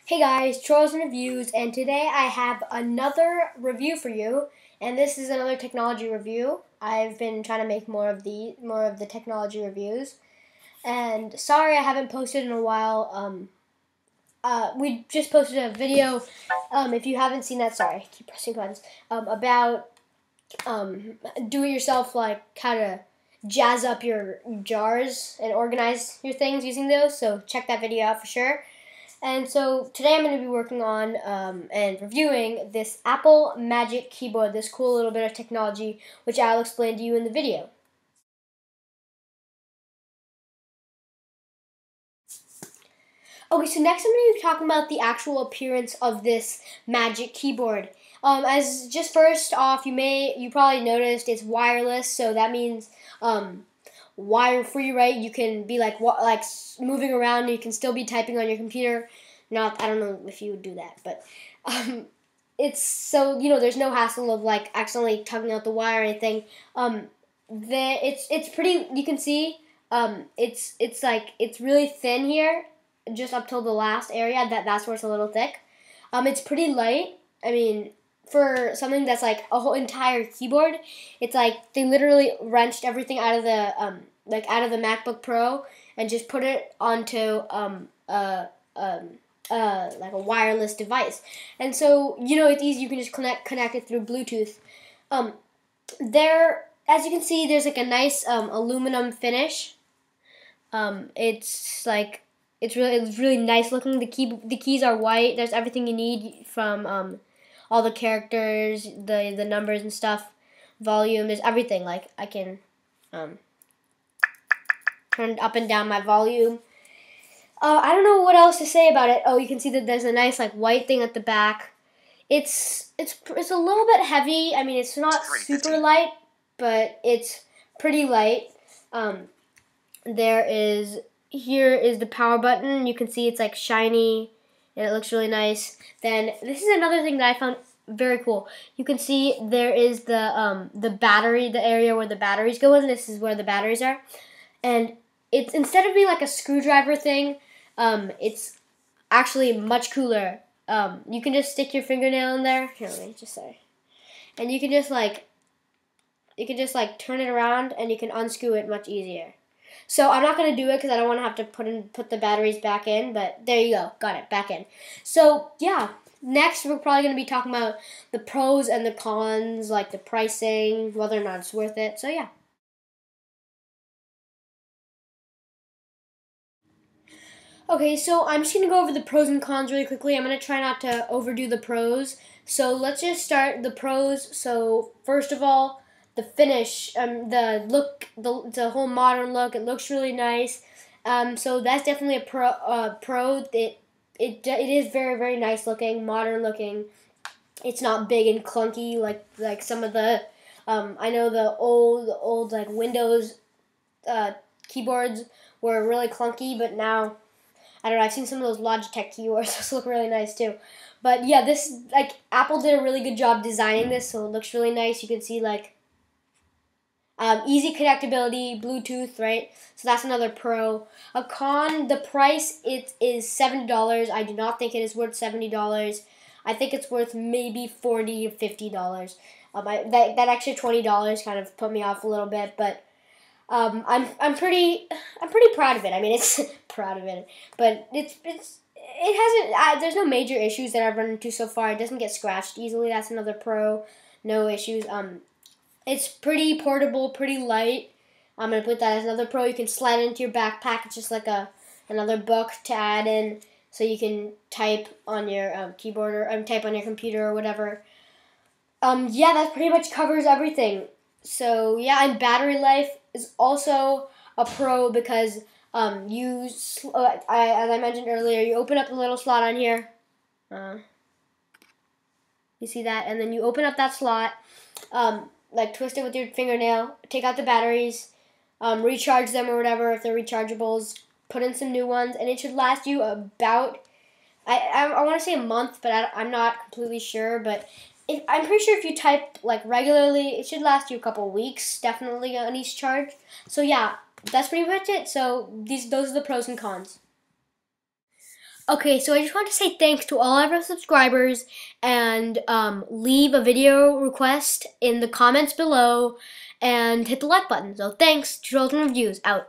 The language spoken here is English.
Hey guys, Trolls and Reviews, and today I have another review for you, and this is another technology review. I've been trying to make more of the technology reviews, and sorry I haven't posted in a while. We just posted a video. If you haven't seen that, sorry, I keep pressing buttons. About do-it-yourself, like how to jazz up your jars and organize your things using those. So check that video out for sure. And so today I'm going to be working on and reviewing this Apple Magic Keyboard, this cool little bit of technology, which I'll explain to you in the video. Okay, so next I'm going to be talking about the actual appearance of this Magic Keyboard. As just first off, you probably noticed it's wireless, so that means wire free, right? You can be like moving around, and you can still be typing on your computer. Not, I don't know if you would do that, but it's so there's no hassle of like accidentally tugging out the wire or anything. It's pretty. You can see it's really thin here, just up till the last area. That's where it's a little thick. It's pretty light. I mean, for something that's like a whole entire keyboard, it's like they literally wrenched everything out of the MacBook Pro and just put it onto like a wireless device. And so it's easy. You can just connect it through Bluetooth. There, as you can see, there's like a nice aluminum finish. It's really nice looking. The keys are white. There's everything you need from all the characters, the numbers and stuff, volume. There's everything. Like I can turn up and down my volume. I don't know what else to say about it. Oh, you can see that there's a nice like white thing at the back. It's a little bit heavy. I mean, it's not super light, but it's pretty light. Here is the power button. You can see it's like shiny and it looks really nice. Then this is another thing that I found very cool. You can see there is the battery, the area where the batteries go in. This is where the batteries are, and it's instead of being like a screwdriver thing, it's actually much cooler. You can just stick your fingernail in there. Here, let me just say, and you can just like turn it around, and you can unscrew it much easier. So I'm not gonna do it because I don't want to have to put the batteries back in. But there you go, got it back in. So yeah, next we're probably gonna be talking about the pros and the cons, like the pricing, whether or not it's worth it. So yeah. Okay, so I'm just going to go over the pros and cons really quickly. I'm going to try not to overdo the pros. So let's just start the pros. So first of all, the finish, the look, the whole modern look. It looks really nice. So that's definitely a pro. It is very, very nice looking, modern looking. It's not big and clunky like some of the I know the old like Windows keyboards were really clunky, but now I don't know, I've seen some of those Logitech keyboards. Those look really nice too. But yeah, this, like, Apple did a really good job designing this, so it looks really nice. You can see, like, easy connectability, Bluetooth, right? So that's another pro. A con, the price, it is $70. I do not think it is worth $70. I think it's worth maybe $40 or $50. That extra $20 kind of put me off a little bit, but I'm pretty proud of it. I mean, it's proud of it, but it hasn't. There's no major issues that I've run into so far. It doesn't get scratched easily. That's another pro. No issues. It's pretty portable, pretty light. I'm gonna put that as another pro. You can slide it into your backpack. It's just like another book to add in, so you can type on your keyboard or type on your computer or whatever. Yeah, that pretty much covers everything. So yeah, and battery life is also a pro because as I mentioned earlier, you open up the little slot on here. You see that, and then you open up that slot, like twist it with your fingernail, take out the batteries, recharge them or whatever if they're rechargeables, put in some new ones, and it should last you about I want to say a month, but I'm not completely sure, but. I'm pretty sure if you type like regularly, it should last you a couple weeks, definitely on each charge. So yeah, that's pretty much it. So those are the pros and cons. Okay, so I just want to say thanks to all of our subscribers and leave a video request in the comments below and hit the like button. So thanks, Tutorials and Reviews out.